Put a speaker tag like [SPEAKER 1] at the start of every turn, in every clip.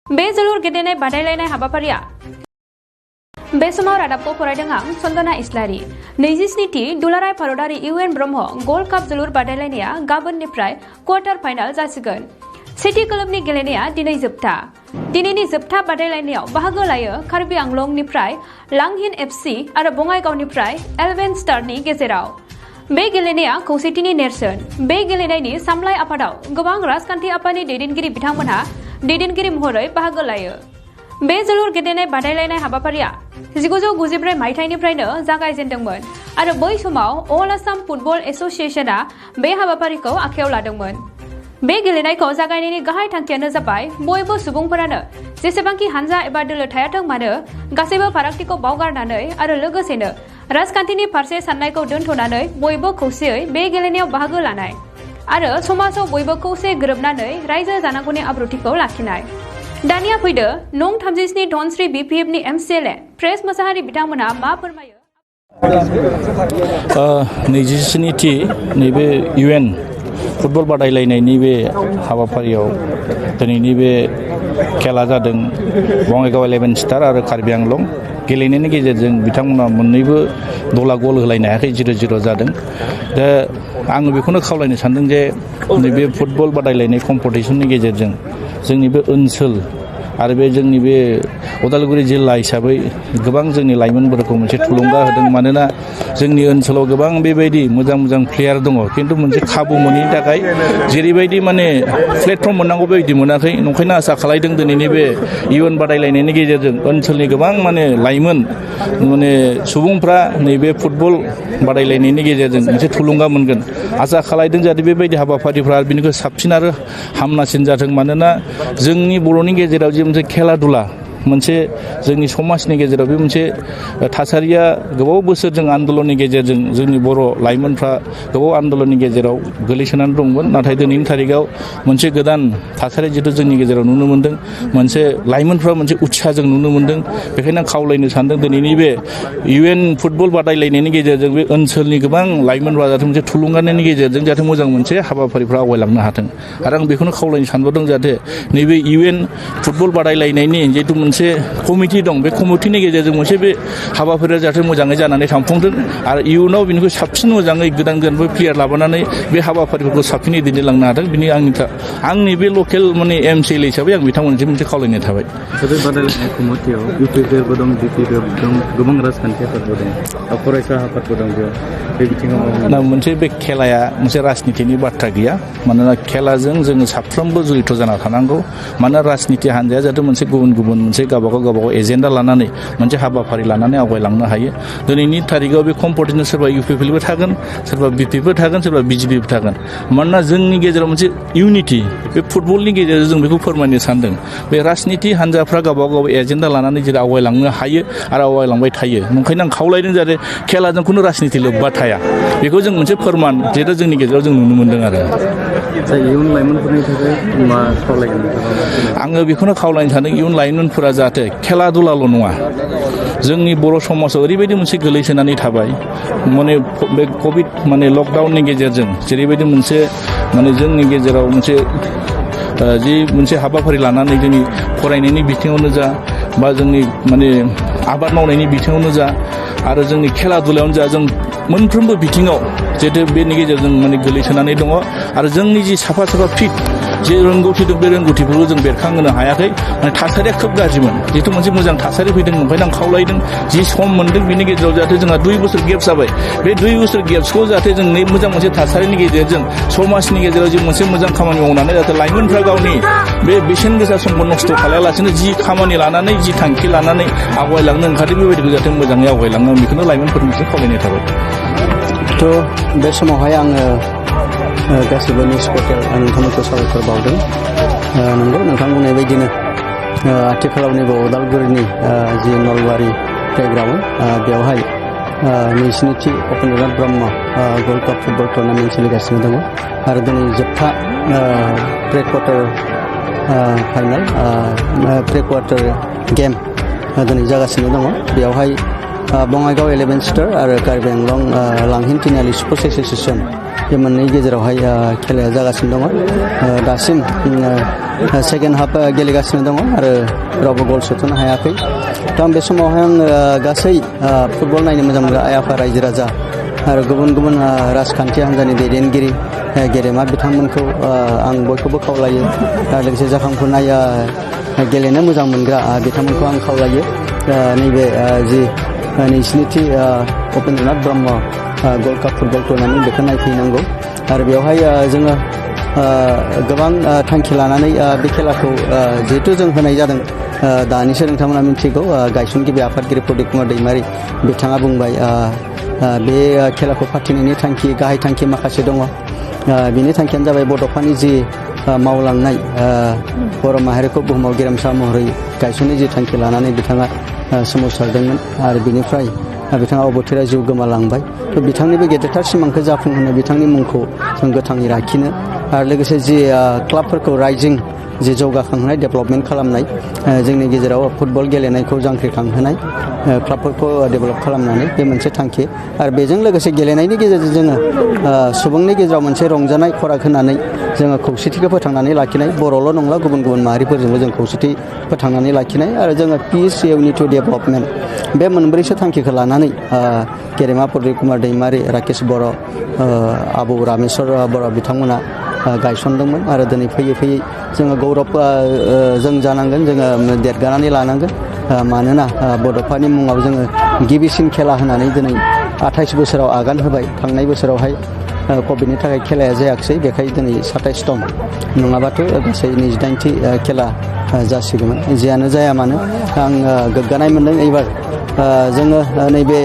[SPEAKER 1] बे जोलुर गेलेनाय बादायलायनाय हाबाफारिया बे समाव रादाबखौ फरायदों आं चन्दना इस्लारि। 27थि दुलाराय भारतारि इउएन ब्रह्म गल्ड काप जोलुर बादायलायनाया गाबोननिफ्राय क्वार्टार फाइनाल जासिगोन। सेथि खोलोबनि गेलेनाया दिनै जोबथा। दिनैनि जोबथा बादायलायनायाव बाहागो लायो कार्बि आंलंनिफ्राय लांहिन एफसि आरो बङाइगावनिफ्राय 11 स्टारनि गेजेराव। बे गेलेनाया खौसेथिनि नेरसोन। बे गेलेनायनि सामलाय आफादाव गोबां राजखान्थि आफादनि दैदेनगिरि बिथांमोनहा दैदेनगिरि महरै बाहागो लायो। बे जोलुर गेलेनाय बादायलायनाय हाबाफारिया 1994 मायथाइनिफ्रायनो जागायजेन्दोंमोन आरो बै समाव अल आसाम फुटबल एसोसिएशनआ बे हाबाफारिखौ आखायाव लादोंमोन। बे गेलेनायखौ जागायनायनि गाहाय थांखियानो जाबाय बयबो सुबुंफोरानो जेसेबांखि हानजा एबा दोलो थायाथों मानो गासैबो फारागथिखौ बावगारनानै आरो लोगोसेनो राजखान्थिनि फारसे साननायखौ दोनथ'नानै बयबो खौसेयै बे गेलेनायाव बाहागो लानाय आरो समाजाव बयबो खौसे गोरोबनानै रायजो जानांगौनि आब्रुथिखौ लाखिनाय। दानिया फैदो नं 37 धनश्री बिपिएफनि एमसिएलए प्रेस मोसाहारि बिथांमोनहा मा फोरमायो।
[SPEAKER 2] 27थि नैबे इउएन फुटबल बादायलायनायनि बे हाबाफारियाव दिनैनि बे खेला जादों बङाइगाव 11 स्टार आरो कार्बि आंलं। गेलेनायनि गेजेरजों बिथांमोना मोननैबो दला गल होलायनो हायाखै, 0-0 जादों। दा आङो बेखौनो खावलायनो सानदों जे नैबे फुटबल बादायलायनाय कम्पिटिसननि गेजेरजों जोंनि बे ओनसोल आरो बे जोंनि बे उदालगुरि जिल्ला हिसाबै गोबां जोंनि लाइमोनफोरखौ मोनसे थुलुंगा होदों। मानोना जोंनि ओनसोलाव गोबां बेबायदि मोजां मोजां प्लेयार दङ, खिन्थु मोनसे खाबु मोनैनि थाखाय जेरैबायदि माने प्लेटफर्म मोननांगौ बेबायदि मोनाखै। नंखायनो आसा खालायदों दिनैनि बे इउएन बादायलायनायनि गेजेरजों ओनसोलनि गोबां माने लाइमोन माने सुबुंफ्रा नैबे फुटबल बादायलायनायनि गेजेरजों मोनसे थुलुंगा मोनगोन। आसा खालायदों जाहाथे बेबायदि हाबाफारिफ्रा बिनिख्रुइ साबसिन आरो हामनासिन जाथों। मानोना जोंनि बर'नि गेजेराव जे मोनसे खेला दुला मोनसे जोंनि समाजनि गेजेराव बे मोनसे थासारिया गोबाव बोसोरजों आन्दलननि गेजेरजों जोंनि बर' लाइमोनफ्रा गोबाव आन्दलननि गेजेराव गोलैसोनानै दंमोन। नाथाय दिनैनि थारिखआव मोनसे गोदान थासारि जिहेतु जोंनि गेजेराव नुनो मोन्दों, मोनसे लाइमोनफ्रा मोनसे उत्साह जों नुनो मोन्दों। बेखायनो आं खावलायनो सानदों दिनैनि बे इउएन फुटबल बादायलायनायनि गेजेरजों बे ओनसोलनि गोबां लाइमोनफ्रा जाहाथे मोनसे थुलुंगानायनि गेजेरजों जाहाथे मोजां मोनसे हाबाफारिफ्रा आवगायलांनो हाथों। आरो आं बेखौनो खावलायनो सानबावदों जाहाथे नैबे इउएन फुटबल बादायलायनायनि जिहेतु मोनसे कमिटि दं, बे कमिटिनि गेजेरजों मोनसे बे हाबाफारिया जाहाथे मोजाङै जानानै थांफुंथों आरो इयुनाव बिनिख्रुइ साबसिन मोजाङै गोदान गोदान प्लेयार लाबोनानै बे हाबाफारिफोरखौ साबसिनै दैदेनलांनो हाथों। बिनि आंनि बे लकेल माने एमसिएलए हिसाबै आं बिथांमोननिसिम मोनसे खावलायनाय थाबाय।
[SPEAKER 3] बे बादायलायनाय कमिटियाव इउपिपिएलबो दं, बिपिपिएलबो दं, गोबां राजखान्थि आफादबो दं, फरायसा आफादबो दं। बे बिथिङाव
[SPEAKER 2] मोनसे बे खेलाया मोनसे राजनितिनि बाथ्रा गैया। मानोना खेलाजों जोङो साफ्रोमबो जड़ित जाना थानांगौ। मानोना राजनिति हान्जाया जाहाथे मोनसे गुबुन गुबुन मोनसे गावबागाव एजेन्डा लानानै मोनसे हाबाफारि लानानै आवगायलांनो हायो। दिनैनि थारिखआव बे कम्पिटिसनाव सोरबा इउपिपिएलबो थागोन, सोरबा बिपिबो थागोन, सोरबा बिजेपिबो थागोन। मानोना जोंनि गेजेराव मोनसे इउनिटि बे फुटबलनि गेजेरजों जों बेखौ फोरमायनो सानदों। बे राजनिति हान्जाफ्रा गावबागाव एजेन्डा लानानै जेरै आवगायलांनो हायो आरो आवगायलांबाय थायो। नंखायनो आं खावलायदों जाहाथे खेलाजों खुनु राजनिति लोब्बा थाया। बेखौ जों मोनसे फोरमान जेरै जोंनि गेजेराव जों नुनो मोन्दों आरो।
[SPEAKER 3] इयुन लाइमोनफोरनि थाखाय मा खावलायगोन?
[SPEAKER 2] आङो बेखौनो खावलायनो सानदों इयुन लाइमोनफोरा जाहाथे खेला दुलाल' नङा, जोंनि बर' समाजाव ओरैबायदि मोनसे गोलैसोनानै थाबाय। माने बे कभिड माने लकडाउननि गेजेरजों जेरैबायदि मोनसे माने जोंनि गेजेराव मोनसे जि मोनसे हाबाफारि लानानै जोंनि फरायनायनि बिथिङावनो जा बा जोंनि माने आबाद मावनायनि बिथिङावनो जा आरो जोंनि खेला दुलायावनो जा, जों मोनफ्रोमबो बिथिङाव जिहेतु बेनि गेजेरजों माने गोलैसोनानै दङ। आरो जोंनि जि साफा फिट जे रोंगौथि दं बे रोंगौथिफोरखौ जों बेरखांहोनो हायाखै। माने थासारिया खोब गाज्रिमोन, जिहेतु मोनसे मोजां थासारि फैदों। ओंखायनो आं खावलायदों जि सम मोन्दों बिनि गेजेराव जाहाथे जोंहा 2 बोसोर गेप जाबाय, बे 2 बोसोर गेप्सखौ जाहाथे जों मोजां मोनसे थासारिनि गेजेरजों समाजनि गेजेराव जे मोनसे मोजां खामानि मावनानै जाहाथे लाइमोनफ्रा गावनि बे बेसेन गोसा समखौ नस्थ' खालायालासेनो जि खामानि लानानै जि थांखि लानानै आवगायलांनो ओंखारदों बेबायदिखौ जाहाथे मोजाङै आवगायलाङो। बेखौनो लाइमोनफोरनिफ्राय खावलायनाय थाबाय।
[SPEAKER 4] थ' बे समावहाय आङो गासिबो निउस पर्टेल नोंथांमोनखौ साबायखर बावदों। नंगौ नोंथां बुंनाय बायदिनो आथिखालाव नैबे उदालगुरिनि जि नलबारि प्लेग्राउन्ड बेवहाय 27थि Upendranath Brahma gold cup football tournament सोलिगासिनो दङ आरो दिनै जोबथा pre quarter final pre quarter game दिनै जागासिनो दङ। बेवहाय बङाइगाव 11 स्टार आरो कार्बि आंलं लांहिन तिनालि स्पर्ट्स एस'सिएशन बे मोननै गेजेरावहाय खेलाया जागासिनो दङ दासिम सेकेन्ड हाफ गेलेगासिनो दङ आरो रावबो गल सोथ'नो हायाखै दा बे समावहाय आं गासै फुटबल नायनो मोजां मोनग्रा आइ आफा रायजो राजा आरो गुबुन गुबुन राजखान्थि हान्जानि दैदेनगिरि गेदेमा बिथांमोनखौ आं बयखौबो खावलायो लोगोसे जाखांफुनाय गेलेनो मोजां मोनग्रा बिथांमोनखौ आं खावलायो नैबे जि 22थि Upendranath Brahma gold cup football tournament बेखौ नायफैनांगौ आरो बेवहाय जोङो गोबां थांखि लानानै बे खेलाखौ जिहेतु जों होनाय जादों दानिसो नोंथांमोना मिथिगौ गायसनगिरि आफादगिरि प्रदीप कुमार दैमारि बिथाङा बुंबाय बे खेलाखौ फाथिनायनि थांखि गाहाय थांखि माखासे दङ बिनि थांखियानो जाबाय बड'फानि जि मावलांनाय बर' माहारिखौ बुहुमाव गेरेमसा महरै गायसननाय जि थांखि लानानै बिथाङा सोमावसारदोंमोन आरो बिनिफ्राय बिथाङा अबथिरा जिउ गोमालांबाय बिथांनि बे गेदेरथार सिमांखौ जाफुंहोनो बिथांनि मुंखौ जों गोथाङै लाखिनो आरो लोगोसे जि क्लाबफोरखौ राइजिं जि जौगाखांहोनाय डेभेलपमेन्ट खालामनाय जोंनि गेजेराव फुटबल गेलेनायखौ जांख्रिखांहोनाय क्लाबफोरखौ डेभेलप खालामनानै बे मोनसे थांखि आरो बेजों लोगोसे गेलेनायनि गेजेरजों जोङो सुबुंनि गेजेराव मोनसे रंजानाय खराग होनानै जोङो खौसेथिखौ फोथांनानै लाखिनाय बर'ल' नंला गुबुन गुबुन माहारिफोरजोंबो जों खौसेथि फोथांनानै लाखिनाय आरो जोङो पिस इउनिटि डेभेलपमेन्ट बे मोनब्रैसो थांखिखौ लानानै गेदेमा प्रदीप कुमार दैमारि राकेश बर' आबौ रामेश्वर बर' बिथांमोना गायसनदोंमोन आरो दिनै फैयै फैयै जोङो गौरब जों जानांगोन जोङो देरगानानै लानांगोन मानोना बड'फानि मुङाव जोङो गिबिसिन खेला होनानै दिनै 28 बोसोराव आगान होबाय थांनाय बोसोरावहाय कभिडनि थाखाय खेलाया जायाखिसै बेखाय दिनै 27 दं नङाबाथ' गासै 28थि खेला जासिगौमोन जियानो जाया मानो आं गोग्गानाय मोनदों एबार जोङो नैबे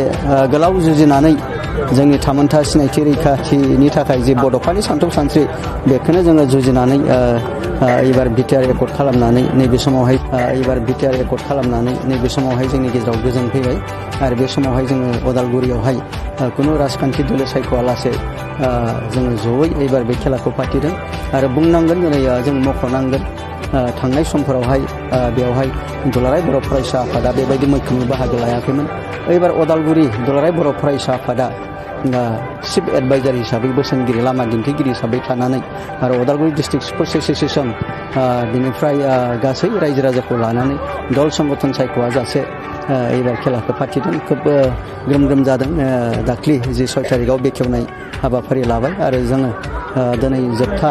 [SPEAKER 4] गोलाव जुजिनानै जोंनि थामोनथा सिनायथि रैखाथिनि थाखाय जि बड'फानि सानथौ सानस्रि बेखौनो जोङो जुजिनानै एबार बिटिआर एकर्ड खालामनानै नैबे समावहाय नैबे समावहाय जोंनि गेजेराव गोजोन फैबाय आरो बे समावहाय जोङो अदालगुरियावहाय खुनु राजखान्थि दोलो सायख'वालासे जोङो जयै एबार बे खेलाखौ फाथिदों आरो बुंनांगोन दिनै जों मख'नांगोन थांनाय समफोरावहाय बेवहाय दुलाराय बर' फरायसा आफादा बेबायदि मैखोमै बाहागो लायाखैमोन एबार अदालगुरि दुलाराय बर' फरायसा आफादा चिफ एडभाइजार हिसाबै बोसोनगिरि लामा दिन्थिगिरि हिसाबै थानानै आरो अदालगुरि डिस्ट्रिक्ट स्पर्ट्स एस'सिएसन बिनिफ्राय गासै रायजो राजाखौ लानानै दल संगठन सायख'वा जासे एबार खेलाखौ फाथिदों खोब ग्रोम ग्रोम जादों दाख्लि जि 6 तारिखआव बेखेवनाय हाबाफारि लाबाय आरो जोङो दिनै जोबथा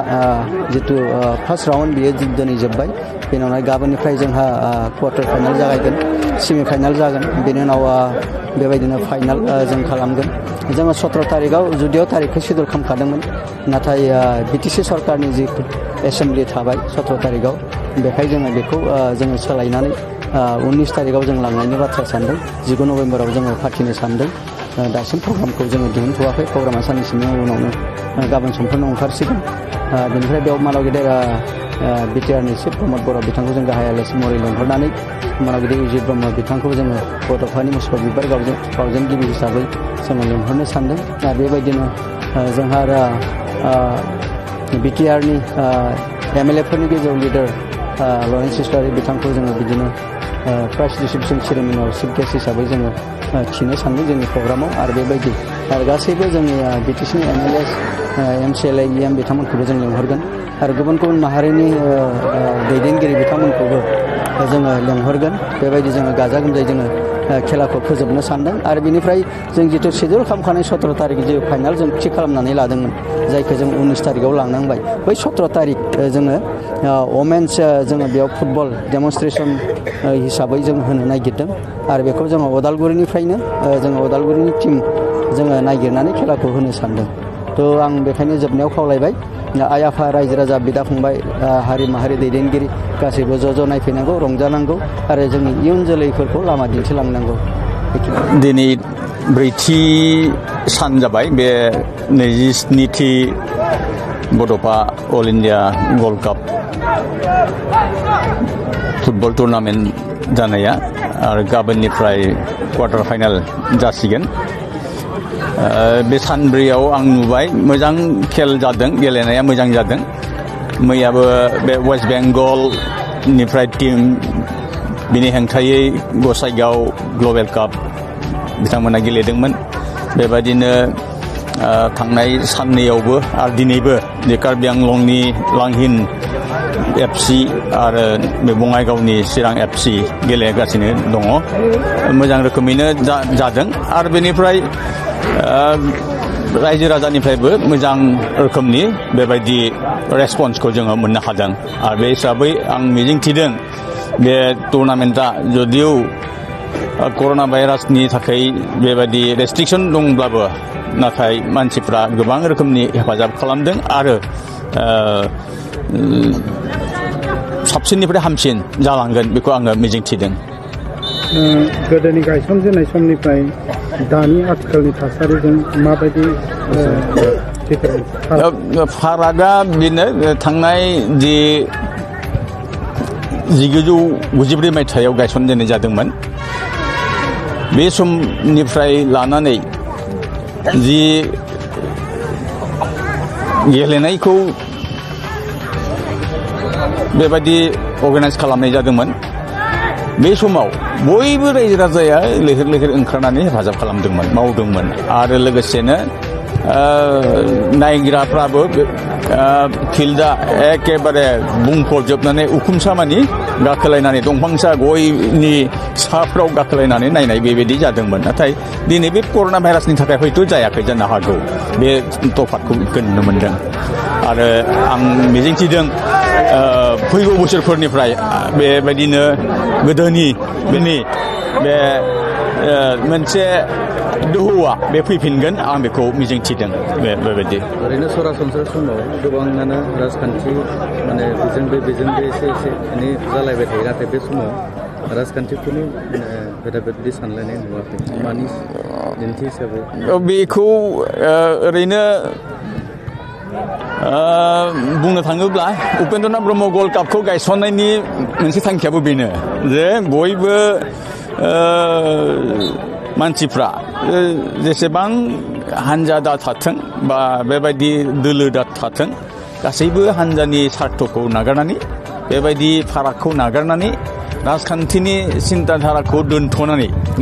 [SPEAKER 4] जितु फार्स्ट राउन्ड बियो दिनै जोब्बाय बेनि उनाव गाबोननिफ्राय जोंहा क्वार्टार फाइनाल जागायगोन सेमि फाइनाल जागोन बेनि उनाव बेबायदिनो फाइनाल जों खालामगोन जोङो 17 तारिखआव जुदिअ तारिखखौ सिडुल खालामखादोंमोन नाथाय बिटिसि सरकारनि जि एसेम्बलि थाबाय 17 तारिखआव बेखाय जोङो बेखौ जोङो सोलायनानै 19 तारिखआव जों लांनायनि बाथ्रा सानदों 19 नभेम्बराव जोङो फाथिनो सानदों दासिम प्रग्रामखौ जोङो दिहुनथ'वाखै प्रग्रामा साननैसोनि उनावनो गाबोन समफोरनो ओंखारसिगोन बेनिफ्राय बेयाव मानाव गेदेर बिटिआरनि चिफ प्रमद बर' बिथांखौ जों गाहाय आलासि महरै लेंहरनानै मानाव गेदेर उजित ब्रह्म बिथांखौ जोङो बड'फानि मुसुखा बिबार गावजेनगिरि हिसाबै जोङो लेंहरनो सानदों आरो बेबायदिनो जोंहा बिटिआरनि एमएलए फोरनि गेजेराव लिडार लरेन्स इस्लारि बिथांखौ जोङो बिदिनो प्राइज रिसिपसन सेरेमनियाव चिफ गेस्ट हिसाबै जोङो थिनो सानदों जोंनि प्रग्रामाव आरो बेबायदि आरो गासैबो जोंनि बिटिसिनि एमएलए एमसिएलए इएम बिथांमोनखौबो जों लेंहरगोन आरो गुबुन गुबुन माहारिनि दैदेनगिरि बिथांमोनखौबो जोङो लेंहरगोन बेबायदि जोङो गाजा गोमजायै जोङो खेलाखौ फोजोबनो सानदों आरो बेनिफ्राय जों जितु सिडुल खालामखानाय 17 तारिख जे फाइनाल जों थि खालामनानै लादोंमोन जायखौ जों 19 तारिखआव लांनांबाय बै 17 तारिख जोङो वमेन्स जोङो बेयाव फुटबल डेमनस्ट्रेसन हिसाबै जों होनो नागिरदों आरो बेखौ जोङो अदालगुरिनिफ्रायनो जोङो अदालगुरिनि टिम जोङो नागिरनानै खेलाखौ होनो सानदों थ' आं बेखायनो जोबनायाव खावलायबाय आइ आफा रायजो राजा बिदा फंबाय हारि माहारि दैदेनगिरि गासैबो ज' ज' नायफैनांगौ रंजानांगौ आरो जोंनि इयुन जोलैफोरखौ लामा दिन्थिलांनांगौ
[SPEAKER 2] दिनै ब्रैथि सान जाबाय बे 27थि Bodofa all India gold cup football tournament जानाया आरो गाबोननिफ्राय क्वार्टार फाइनाल जासिगोन बे सानब्रैयाव आं नुबाय मोजां खेल जादों गेलेनाया मोजां जादों मैयाबो बे वेस्ट बेंगलनिफ्राय टिम बिनि हेंथायै गसाइगाव ग्लबेल काप बिथांमोना गेलेदोंमोन बेबायदिनो थांनाय साननैयावबो आरो दिनैबो कार्बि आंलंनि लांहिन एफसि आरो बे बङाइगावनि चिरां एफसि गेलेगासिनो दङ मोजां रोखोमैनो जादों आरो बेनिफ्राय रायजो राजानिफ्रायबो मोजां रोखोमनि बेबायदि रेसपन्सखौ जोङो मोननो हादों आरो बे हिसाबै आं मिजिंथिदों बे टुर्नामेन्टआ जदिव कर'ना भाइरासनि थाखाय बेबायदि रेस्ट्रिक्सन दंब्लाबो नाथाय मानसिफ्रा गोबां रोखोमनि हेफाजाब खालामदों आरो साबसिननिफ्राय हामसिन जालांगोन बेखौ आङो मिजिंथिदों
[SPEAKER 5] गोदोनि गायसनजेननाय समनिफ्राय दानि आथिखालनि थासारिजों माबायदि
[SPEAKER 2] फारागा बेनो थांनाय जि 1993 मायथाइयाव गायसनजेननाय जादोंमोन बे समनिफ्राय लानानै जि गेलेनायखौ बेबायदि अर्गानाइज खालामनाय जादोंमोन बे समाव बयबो रायजो राजाया लैहोर लैहोर ओंखारनानै हेफाजाब खालामदोंमोन मावदोंमोन आरो लोगोसेनो नायग्राफ्राबो फिल्डआ एखेबारे बुंफबजोबनानै उखुमसामानि गाखोलायनानै दंफांसा गयनि साफ्राव गाखोलायनानै नायनाय बेबायदि जादोंमोन नाथाय दिनै बे कर'ना भाइरासनि थाखाय हयथ' जायाखै जानो हागौ बे तफातखौ नुनो मोनदों आरो आं मिजिंथिदों फैगौ बोसोरफोरनिफ्राय बेबायदिनो गोदोनि बे मोनसे दोहौआ बे फैफिनगोन आं बेखौ मिजिंथिदों बेबायदि
[SPEAKER 3] ओरैनो सरासनस्रा समाव गोबाङानो राजखान्थि माने बेजों बे एसे माने जालायबाय थायो नाथाय बे समाव राजखान्थिफोरनि बेबायदि सानलायनाय नुवाखै मानि दिन्थि हिसाबै
[SPEAKER 2] बेखौ ओरैनो बुंनो थाङोब्ला उपेन्द्रनाथ ब्रह्म गल्ड कापखौ गायसननायनि मोनसे थांखियाबो बेनो जे बयबो मानसिफ्रा जेसेबां हानजा दा थाथों बा बेबायदि दोलो दा थाथों गासैबो हानजानि सार्थखौ नागारनानै बेबायदि फारागखौ नागारनानै राजखान्थिनि सिन्ताधाराखौ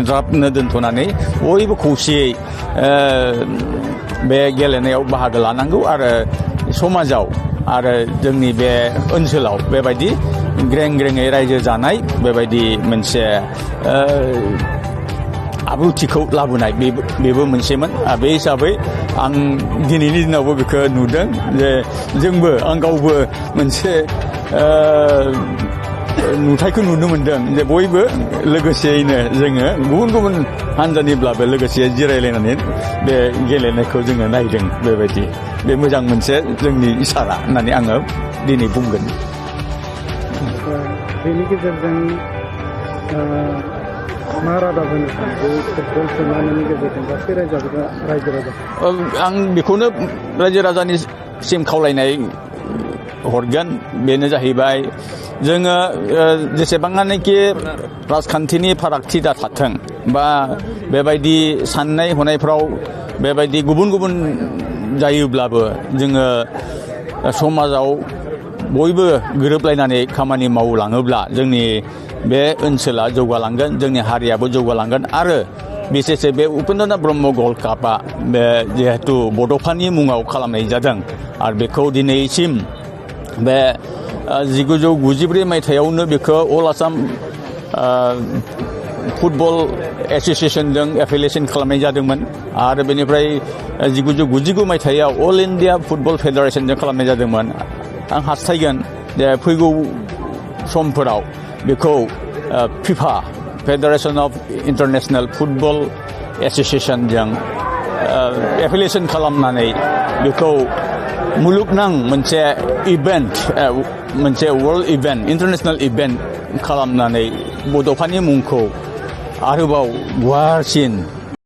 [SPEAKER 2] ज्राबनो दोनथ'नानै बयबो खौसेयै बे गेलेनायाव बाहागो लानांगौ आरो समाजाव आरो जोंनि बे ओनसोलाव बेबायदि ग्रें ग्रेङै रायजो जानाय बेबायदि मोनसे आब्रुथिखौ लाबोनाय बेबो मोनसेमोन बे हिसाबै आं दिनैनि दिनावबो बेखौ नुदों जे जोंबो आं गावबो मोनसे नुथायखौ नुनो मोनदों जे बयबो लोगोसेयैनो जोङो गुबुन गुबुन हानजानिब्लाबो लोगोसे जिरायलायनानै बे गेलेनायखौ जोङो नायदों बेबायदि बे मोजां मोनसे जोंनि इसारा होननानै आङो दिनै बुंगोन
[SPEAKER 5] बेनि गेजेरजों मा रादाब होनो सानो फुटबल टुर्नामेन्टनि गेजेरजों गासै रायजो राजा
[SPEAKER 2] आं बेखौनो रायजो राजानिसिम खावलायनाय हरगोन बेनो जाहैबाय जोङो जेसेबाङानोखि राजखान्थिनि फारागथि दा थाथों बा बेबायदि साननाय हनायफ्राव बेबायदि गुबुन गुबुन जायोब्लाबो जोङो समाजाव बयबो गोरोबलायनानै खामानि मावलाङोब्ला जोंनि बे ओनसोला जौगालांगोन जोंनि हारियाबो जौगालांगोन आरो बिसेसै बे उपेन्द्रनाथ ब्रह्म गल्ड कापआ बे जिहेतु बड'फानि मुङाव खालामनाय जादों आरो बेखौ दिनैसिम बे 1993 मायथाइयावनो बेखौ अल आसाम फुटबल एस'सिएशनजों एफिलिएशन खालामनाय जादोंमोन आरो बेनिफ्राय 1999 मायथाइयाव अल इन्डिया फुटबल फेडारेशनजों खालामनाय जादोंमोन आं हास्थायगोन जे फैगौ समफोराव बेखौ FIFA federation of international football एस'सिएशनजों एफिलिएशन खालामनानै बेखौ मुलुगनां मोनसे इभेन्ट मोनसे वर्ल्ड इभेन्ट इन्टारनेशनेल इभेन्ट खालामनानै बड'फानि मुंखौ आरोबाव गुवारसिन